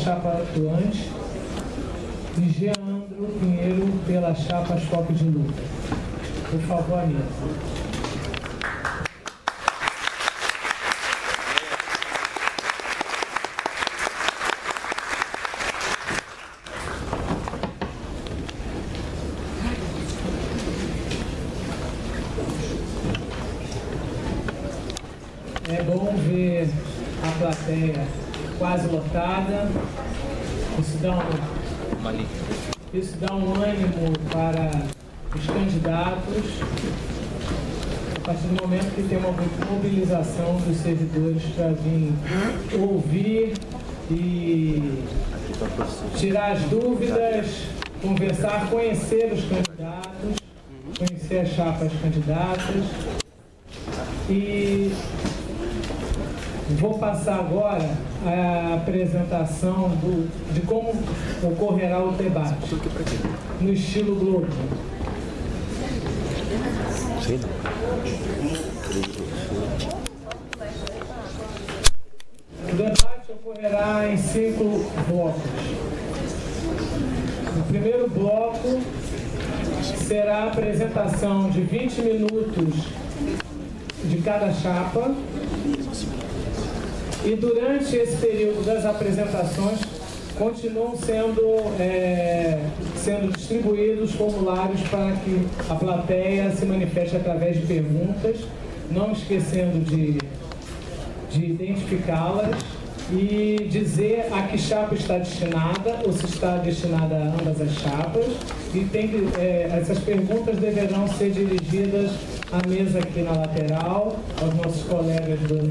chapa atuante, e Geandro Pinheiro pela chapa Foco de Luta. Por favor, Anitta. É bom ver a plateia quase lotada. Isso dá um ânimo para os candidatos, a partir do momento que tem uma mobilização dos servidores para vir ouvir e tirar as dúvidas, conversar, conhecer os candidatos, conhecer as chapas candidatas. E vou passar agora a apresentação de como ocorrerá o debate, no estilo Globo. O debate ocorrerá em 5 blocos. O primeiro bloco será a apresentação de 20 minutos de cada chapa. E durante esse período das apresentações, continuam sendo distribuídos formulários para que a plateia se manifeste através de perguntas, não esquecendo de identificá-las e dizer a que chapa está destinada, ou se está destinada a ambas as chapas. E essas perguntas deverão ser dirigidas à mesa aqui na lateral, aos nossos colegas da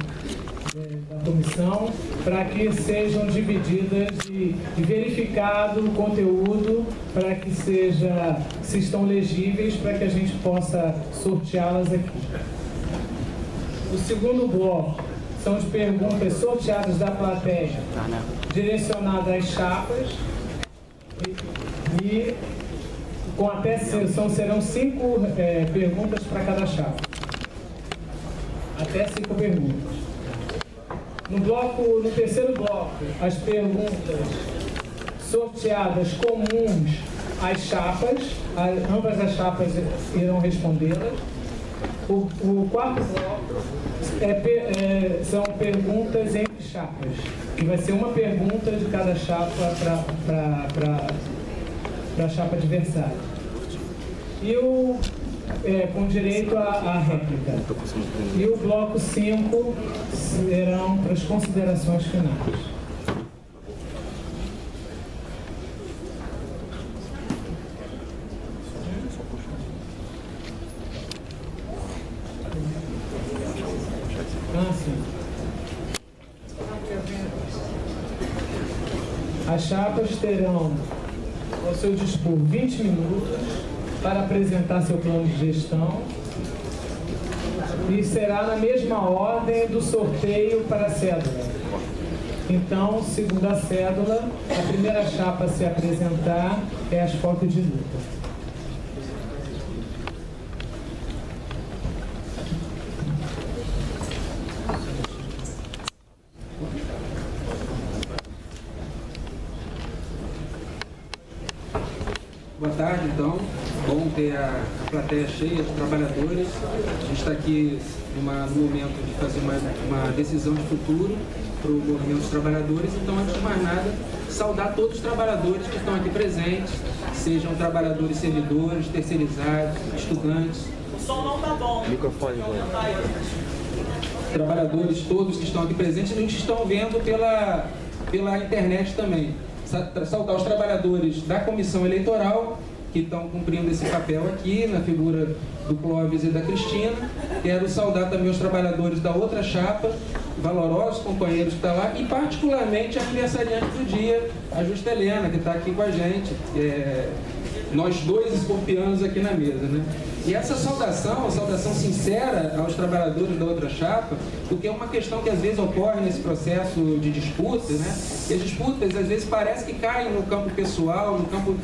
comissão, para que sejam divididas e verificado o conteúdo, para que se estão legíveis, para que a gente possa sorteá-las aqui. O segundo bloco são as perguntas sorteadas da plateia, direcionadas às chapas, e com serão 5 perguntas para cada chapa. Até 5 perguntas. No terceiro bloco, as perguntas sorteadas comuns às chapas, ambas as chapas irão respondê-las. O quarto bloco são perguntas entre chapas, que vai ser uma pergunta de cada chapa para a chapa adversária. E com direito à réplica. E o bloco 5 serão para as considerações finais. As chapas terão ao seu dispor 20 minutos para apresentar seu plano de gestão, e será na mesma ordem do sorteio para a cédula. Então, segundo a cédula, a primeira chapa a se apresentar é as fotos de luta. Boa tarde, então. Bom ter a plateia cheia de trabalhadores. A gente está aqui no momento de fazer uma decisão de futuro para o movimento dos trabalhadores. Então, antes de mais nada, saudar todos os trabalhadores que estão aqui presentes, sejam trabalhadores servidores, terceirizados, estudantes. O som não está bom. Microfone, trabalhadores todos que estão aqui presentes e que estão vendo pela internet também. Saudar os trabalhadores da comissão eleitoral que estão cumprindo esse papel aqui, na figura do Clóvis e da Cristina. Quero saudar também os trabalhadores da outra chapa, valorosos companheiros que estão lá, e particularmente a aniversariante do dia, a Justa Helena, que está aqui com a gente. Nós dois escorpianos aqui na mesa, né? E essa saudação, a saudação sincera aos trabalhadores da outra chapa, porque é uma questão que às vezes ocorre nesse processo de disputa, né? E as disputas às vezes parece que caem no campo pessoal, no campo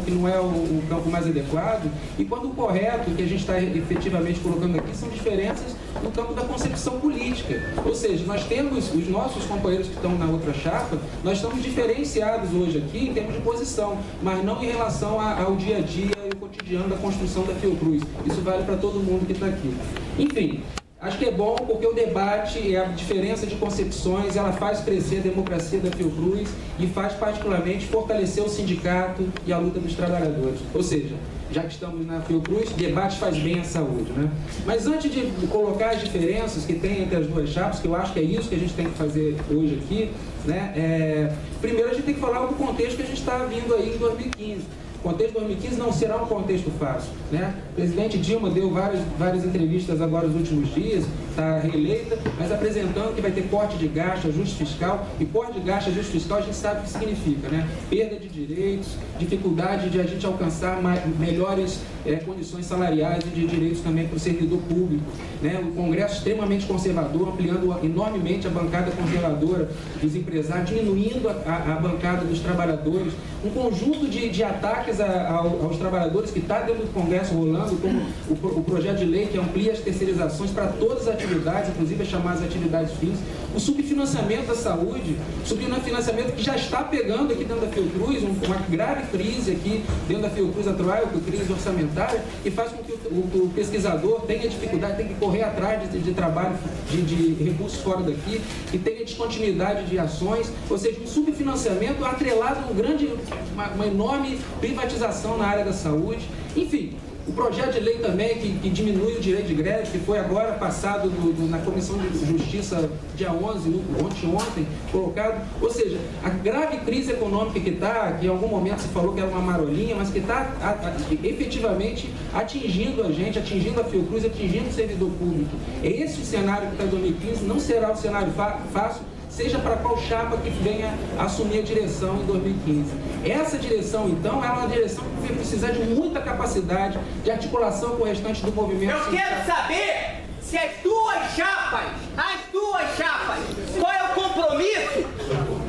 que não é o campo mais adequado, e quando o correto que a gente está efetivamente colocando aqui são diferenças no campo da concepção política. Ou seja, nós temos os nossos companheiros que estão na outra chapa, nós estamos diferenciados hoje aqui em termos de posição, mas não em relação ao dia a dia e o cotidiano da construção da Fiocruz. Isso vale para todo mundo que está aqui. Enfim, acho que é bom porque o debate e a diferença de concepções, ela faz crescer a democracia da Fiocruz e faz particularmente fortalecer o sindicato e a luta dos trabalhadores. Ou seja, já que estamos na Fiocruz, debate faz bem à saúde, né? Mas antes de colocar as diferenças que tem entre as duas chapas, que eu acho que é isso que a gente tem que fazer hoje aqui, né? Primeiro a gente tem que falar do contexto que a gente está vindo aí em 2015. O contexto de 2015 não será um contexto fácil, né? O presidente Dilma deu várias entrevistas agora nos últimos dias, está reeleita, mas apresentando que vai ter corte de gasto, ajuste fiscal, e corte de gasto, ajuste fiscal, a gente sabe o que significa, né? Perda de direitos, dificuldade de a gente alcançar melhores condições salariais e de direitos também para o servidor público, né? O Congresso extremamente conservador, ampliando enormemente a bancada conservadora dos empresários, diminuindo a bancada dos trabalhadores, um conjunto de ataques aos trabalhadores que está dentro do Congresso rolando, como o projeto de lei que amplia as terceirizações para todas as atividades, inclusive as chamadas atividades fins, o subfinanciamento da saúde, subfinanciamento que já está pegando aqui dentro da Fiocruz, uma grave crise aqui dentro da Fiocruz atual, crise orçamentária, que faz com que o pesquisador tenha dificuldade, tenha que correr atrás de trabalho, de recursos fora daqui, e tenha descontinuidade de ações, ou seja, um subfinanciamento atrelado a uma enorme privatização na área da saúde. Enfim, o projeto de lei também que diminui o direito de greve, que foi agora passado na Comissão de Justiça dia 11, ontem, colocado. Ou seja, a grave crise econômica que está, que em algum momento se falou que era uma marolinha, mas que está efetivamente atingindo a gente, atingindo a Fiocruz, atingindo o servidor público. Esse o cenário que está em 2015, não será um cenário fácil, seja para qual chapa que venha assumir a direção em 2015. Essa direção, então, é uma direção que vai precisar de muita capacidade de articulação com o restante do movimento. Eu quero saber se as duas chapas, qual é o compromisso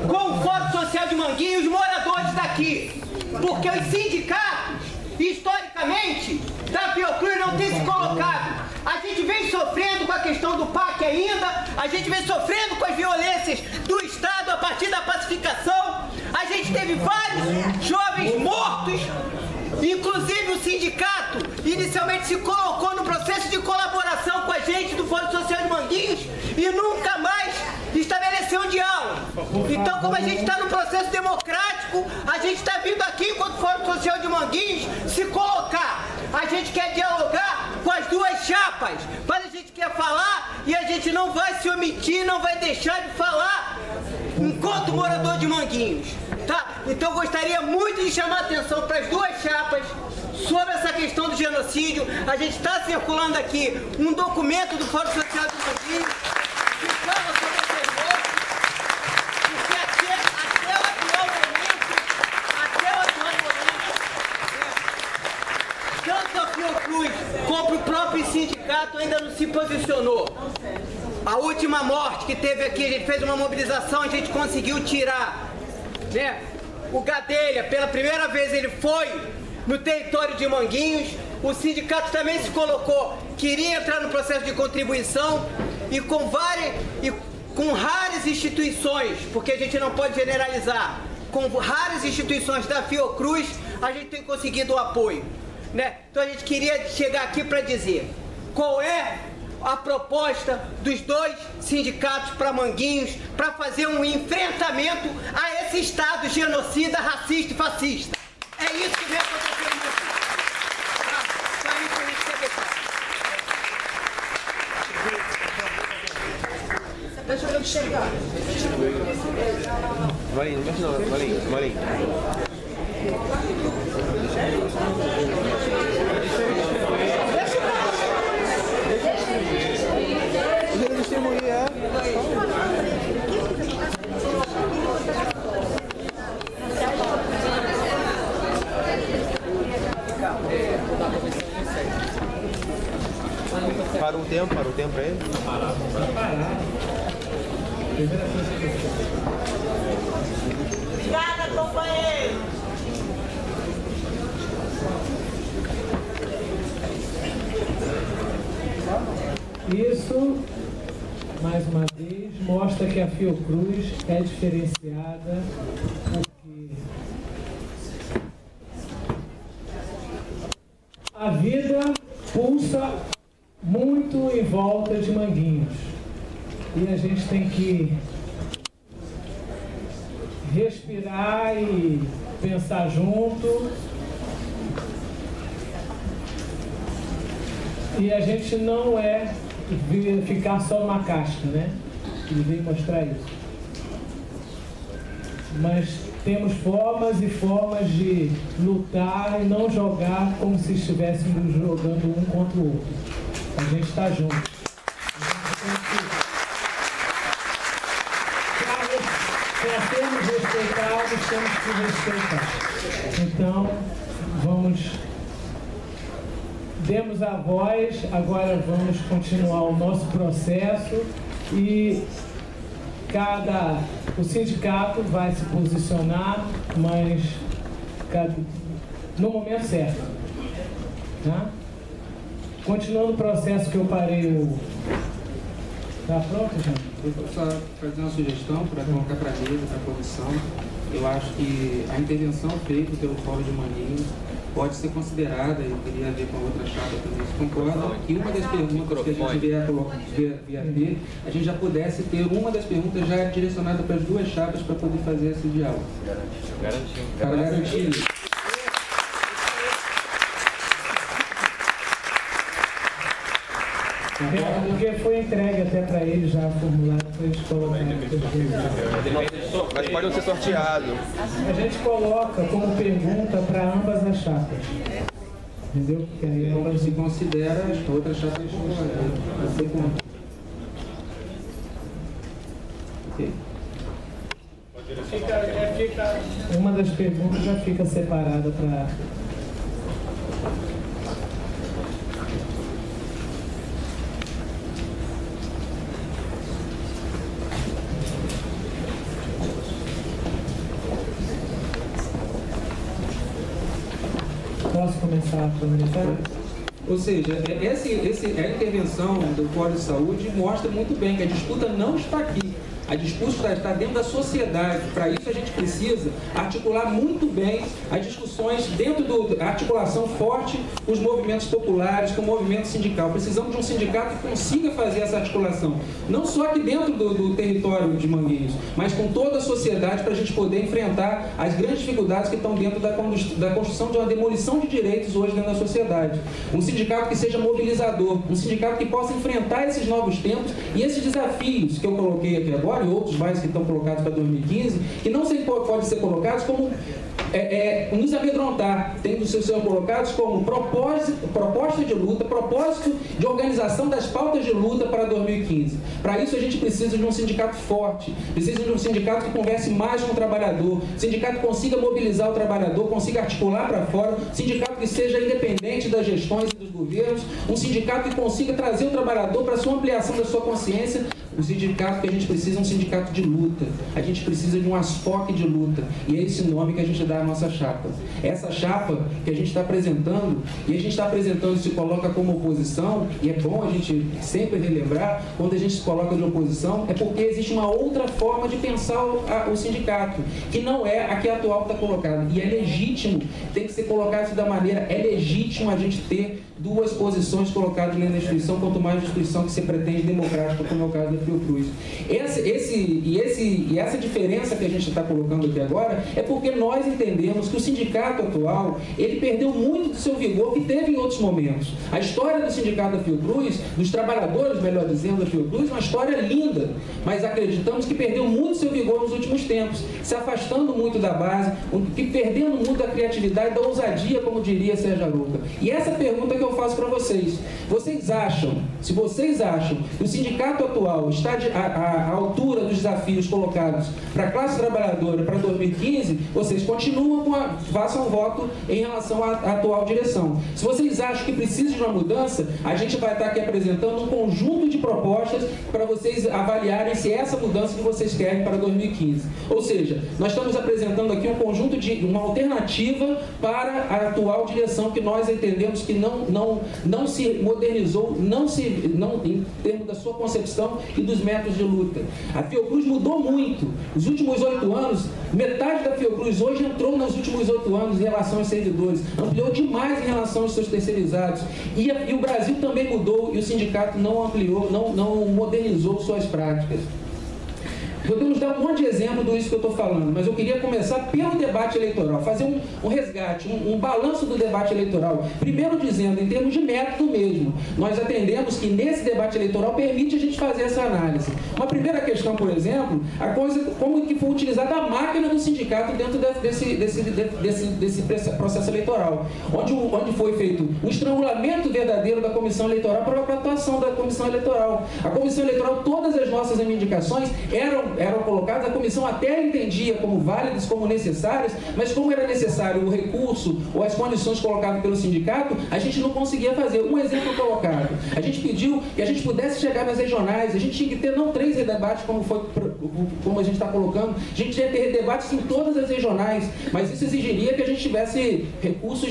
com o Fórum Social de Manguinhos e os moradores daqui? Porque os sindicatos, historicamente, da Fiocruz não têm se colocado. A gente vem sofrendo com a questão do PAC ainda, a gente vem sofrendo com as violências do Estado a partir da pacificação, a gente teve vários jovens mortos, inclusive o sindicato inicialmente se colocou no processo de colaboração com a gente do Fórum Social de Manguinhos e nunca mais estabeleceu um diálogo. Então, como a gente está no processo democrático, a gente está vindo aqui enquanto Fórum Social de Manguinhos se colocar. A gente quer dialogar com as duas chapas, mas a gente quer falar e a gente não vai se omitir, não vai deixar de falar enquanto morador de Manguinhos, tá? Então eu gostaria muito de chamar a atenção para as duas chapas sobre essa questão do genocídio. A gente está circulando aqui um documento do Fórum Social de Manguinhos que fala sobre esse mortos, porque até o atual momento, tanto a Fiocruz como o próprio sindicato ainda não se posicionou. A última morte que teve aqui, a gente fez uma mobilização, a gente conseguiu tirar, né, o Gadelha. Pela primeira vez ele foi no território de Manguinhos. O sindicato também se colocou, queria entrar no processo de contribuição e com raras instituições, porque a gente não pode generalizar, com raras instituições da Fiocruz, a gente tem conseguido o apoio, né? Então a gente queria chegar aqui para dizer qual é a proposta dos dois sindicatos para Manguinhos para fazer um enfrentamento a esse Estado genocida, racista e fascista. É isso que vem acontecendo no Brasil. Só isso que a gente quer deixar. Deixa eu chegar. Marinho, não mexe não, Marinho. Para o tempo aí? Para. Obrigada, companheiro. Isso, mais uma vez, mostra que a Fiocruz é diferenciada, porque a vida pulsa muito em volta de Manguinhos. E a gente tem que respirar e pensar junto. E a gente não é ficar só numa casca, né? Ele veio mostrar isso. Mas temos formas e formas de lutar e não jogar como se estivéssemos jogando um contra o outro. A gente está junto. Para sermos respeitados, temos que respeitar. Então, demos a voz, agora vamos continuar o nosso processo e o sindicato vai se posicionar, mas no momento certo. Tá? Continuando o processo que eu parei Tá pronto, gente? Eu vou só fazer uma sugestão para colocar para a mesa, para a comissão. Eu acho que a intervenção feita pelo Fórum de Manguinhos pode ser considerada, eu queria ver com a outra chapa também se concorda, que uma das perguntas que a gente vier ter, a gente já pudesse ter uma das perguntas já direcionada para as duas chapas para poder fazer esse diálogo. Para garantir isso. Porque foi entregue até para eles já formulado para eles colocarem. Mas pode não ser sorteado. A gente coloca como pergunta para ambas as chapas. Entendeu? Porque aí Então se considera as outras chapas assim como. Ok. Uma das perguntas já fica separada para. Posso começar a comentar? Ou seja, a intervenção do Fórum de Saúde mostra muito bem que a disputa não está aqui. A disputa está dentro da sociedade. Para isso a gente precisa articular muito bem as discussões dentro da articulação forte com os movimentos populares, com o movimento sindical. Precisamos de um sindicato que consiga fazer essa articulação. Não só aqui dentro do território de Manguinhos, mas com toda a sociedade para a gente poder enfrentar as grandes dificuldades que estão dentro da construção de uma demolição de direitos hoje dentro da sociedade. Um sindicato que seja mobilizador, um sindicato que possa enfrentar esses novos tempos e esses desafios que eu coloquei aqui agora, e outros mais que estão colocados para 2015, que não podem ser colocados como nos amedrontar, tendo de ser colocados como proposta de luta, propósito de organização das pautas de luta para 2015. Para isso a gente precisa de um sindicato forte, precisa de um sindicato que converse mais com o trabalhador, sindicato que consiga mobilizar o trabalhador, consiga articular para fora, sindicato que seja independente das gestões e dos governos, um sindicato que consiga trazer o trabalhador para a sua ampliação da sua consciência. O sindicato que a gente precisa é um sindicato de luta. A gente precisa de um ASFOC de luta. E é esse nome que a gente dá à nossa chapa. Essa chapa que a gente está apresentando, e a gente está apresentando e se coloca como oposição, e é bom a gente sempre relembrar, quando a gente se coloca de oposição, é porque existe uma outra forma de pensar o sindicato, que não é a que a atual está colocada. E é legítimo, tem que ser colocado da maneira, é legítimo a gente ter duas posições colocadas dentro da instituição, quanto mais instituição que se pretende democrática, como é o caso da Fiocruz. E essa diferença que a gente está colocando aqui agora é porque nós entendemos que o sindicato atual, ele perdeu muito do seu vigor que teve em outros momentos. A história do sindicato da Fiocruz, dos trabalhadores, melhor dizendo, da Fiocruz, é uma história linda, mas acreditamos que perdeu muito do seu vigor nos últimos tempos, se afastando muito da base, perdendo muito da criatividade, da ousadia, como diria Sérgio Arouca. E essa pergunta que eu faço para vocês. Se vocês acham que o sindicato atual está à altura dos desafios colocados para a classe trabalhadora para 2015, vocês continuam façam um voto em relação à atual direção. Se vocês acham que precisa de uma mudança, a gente vai estar aqui apresentando um conjunto de propostas para vocês avaliarem se é essa mudança que vocês querem para 2015. Ou seja, nós estamos apresentando aqui um conjunto de uma alternativa para a atual direção que nós entendemos que não se modernizou, em termos da sua concepção e dos métodos de luta. A Fiocruz mudou muito. Os últimos 8 anos, metade da Fiocruz hoje entrou nos últimos 8 anos em relação aos servidores, ampliou demais em relação aos seus terceirizados. E o Brasil também mudou e o sindicato não ampliou, não modernizou suas práticas. Podemos dar um monte de exemplo do isso que eu estou falando, mas eu queria começar pelo debate eleitoral, fazer um resgate, um balanço do debate eleitoral. Primeiro dizendo, em termos de método mesmo, nós entendemos que nesse debate eleitoral permite a gente fazer essa análise. Uma primeira questão, por exemplo, como que foi utilizada a máquina do sindicato dentro desse processo eleitoral, onde foi feito um estrangulamento verdadeiro da comissão eleitoral para a atuação da comissão eleitoral. A comissão eleitoral, todas as nossas reivindicações eram colocadas, a comissão até entendia como válidas, como necessárias, mas como era necessário o recurso ou as condições colocadas pelo sindicato, a gente não conseguia fazer. Um exemplo colocado, a gente pediu que a gente pudesse chegar nas regionais, a gente tinha que ter não 3 debates como a gente está colocando, a gente tinha que ter debates em todas as regionais, mas isso exigiria que a gente tivesse recursos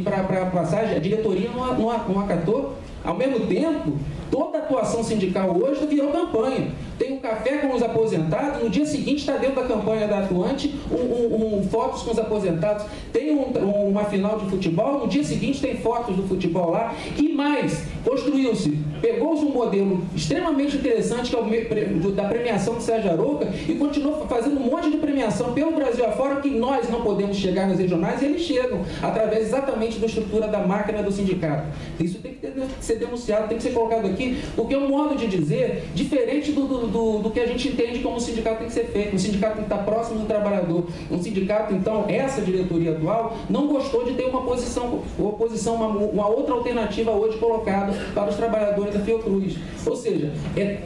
para passagem, a diretoria não acatou. Ao mesmo tempo, toda atuação sindical hoje virou campanha. Tem um café com os aposentados, no dia seguinte está dentro da campanha da atuante, fotos com os aposentados. Tem uma final de futebol, no dia seguinte tem fotos do futebol lá. E mais, pegou-se um modelo extremamente interessante, que é o da premiação do Sérgio Arouca, e continuou fazendo um monte de premiação pelo Brasil afora, que nós não podemos chegar nas regionais, e eles chegam, através exatamente da estrutura da máquina do sindicato. Isso tem que ser denunciado, tem que ser colocado aqui, porque é um modo de dizer diferente do que a gente entende como o sindicato tem que ser feito. Um sindicato tem que estar próximo do trabalhador. Um sindicato, então, essa diretoria atual não gostou de ter uma uma outra alternativa hoje colocada para os trabalhadores da Fiocruz. Ou seja,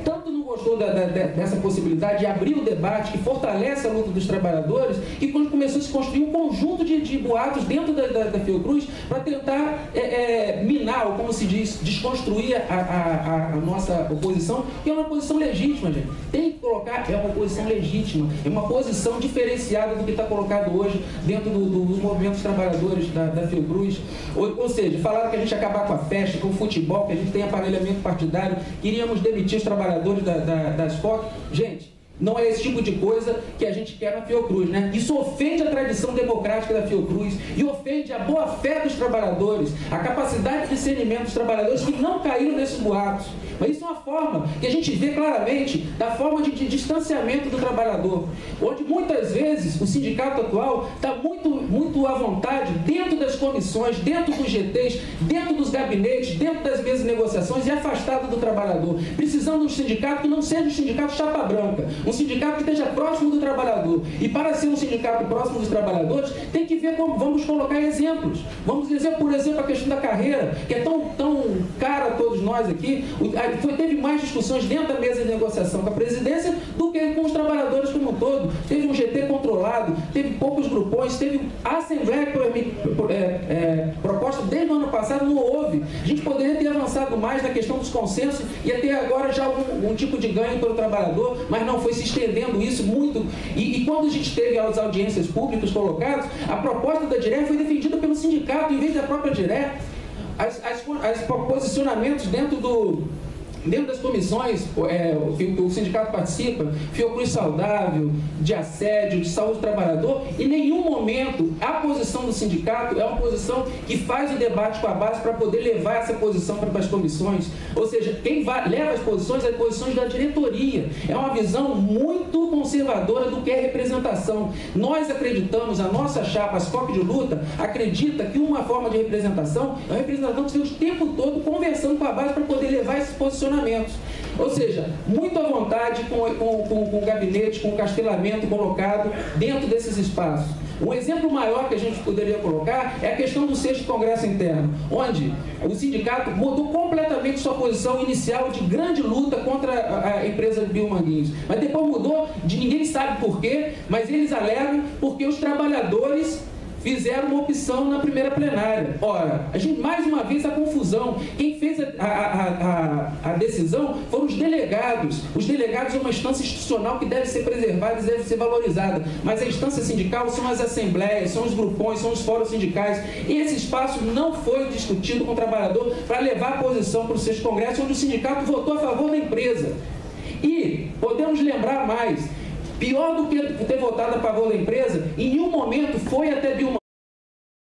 tanto não gostou dessa possibilidade de abrir o debate que fortalece a luta dos trabalhadores, que quando começou a se construir um conjunto de boatos dentro da Fiocruz para tentar minar, ou como se diz, desconstruir a nossa oposição, que é uma posição legítima, gente. Tem que colocar, é uma posição legítima, é uma posição diferenciada do que está colocado hoje dentro dos movimentos trabalhadores da Fiocruz. Ou seja, falaram que a gente ia acabar com a festa, com o futebol, que a gente tem aparelhamento partidário, queríamos demitir os trabalhadores das FOC. Gente, não é esse tipo de coisa que a gente quer na Fiocruz, né? Isso ofende a tradição democrática da Fiocruz e ofende a boa-fé dos trabalhadores, a capacidade de discernimento dos trabalhadores que não caíram nesses boatos. Mas isso é uma forma que a gente vê claramente da forma de distanciamento do trabalhador, onde muitas vezes o sindicato atual está muito à vontade dentro das comissões, dentro dos GTs, dentro dos gabinetes, dentro das mesas de negociações e afastado do trabalhador. Precisamos de um sindicato que não seja um sindicato chapa branca, um sindicato que esteja próximo do trabalhador. E para ser um sindicato próximo dos trabalhadores, tem que ver como vamos colocar exemplos. Vamos dizer, por exemplo, a questão da carreira, que é tão cara a todos nós aqui. Teve mais discussões dentro da mesa de negociação com a presidência do que com os trabalhadores como um todo. Teve um GT controlado, teve poucos grupões, teve a Assembleia proposta desde o ano passado, não houve. A gente poderia ter avançado mais na questão dos consensos e até agora já algum tipo de ganho pelo trabalhador, mas não, foi se estendendo isso muito. E quando a gente teve as audiências públicas colocadas, a proposta da DIRE foi defendida pelo sindicato em vez da própria DIRE. Os posicionamentos dentro das comissões que o sindicato participa, Fiocruz saudável, de assédio, de saúde do trabalhador, em nenhum momento a posição do sindicato é uma posição que faz o debate com a base para poder levar essa posição para as comissões. Ou seja, quem leva as posições da diretoria. É uma visão muito conservadora do que é representação. Nós acreditamos, a nossa chapa, as FOC de luta, acredita que uma forma de representação é uma representação que esteja o tempo todo conversando com a base para poder levar esse posicionamento. estacionamentos. Ou seja, muito à vontade com o gabinete, com o castelamento colocado dentro desses espaços. Um exemplo maior que a gente poderia colocar é a questão do 6º Congresso Interno, onde o sindicato mudou completamente sua posição inicial de grande luta contra a empresa Biomanguinhos. Mas depois mudou, ninguém sabe por quê, mas eles alegam porque os trabalhadores fizeram uma opção na primeira plenária. Ora, a gente, mais uma vez, a confusão. Quem fez a decisão foram os delegados. Os delegados é uma instância institucional que deve ser preservada e deve ser valorizada. Mas a instância sindical são as assembleias, são os grupões, são os fóruns sindicais. E esse espaço não foi discutido com o trabalhador para levar a posição para o 6º Congresso, onde o sindicato votou a favor da empresa. E podemos lembrar mais. Pior do que ter votado a favor da empresa, em nenhum momento foi até Biomanguinhos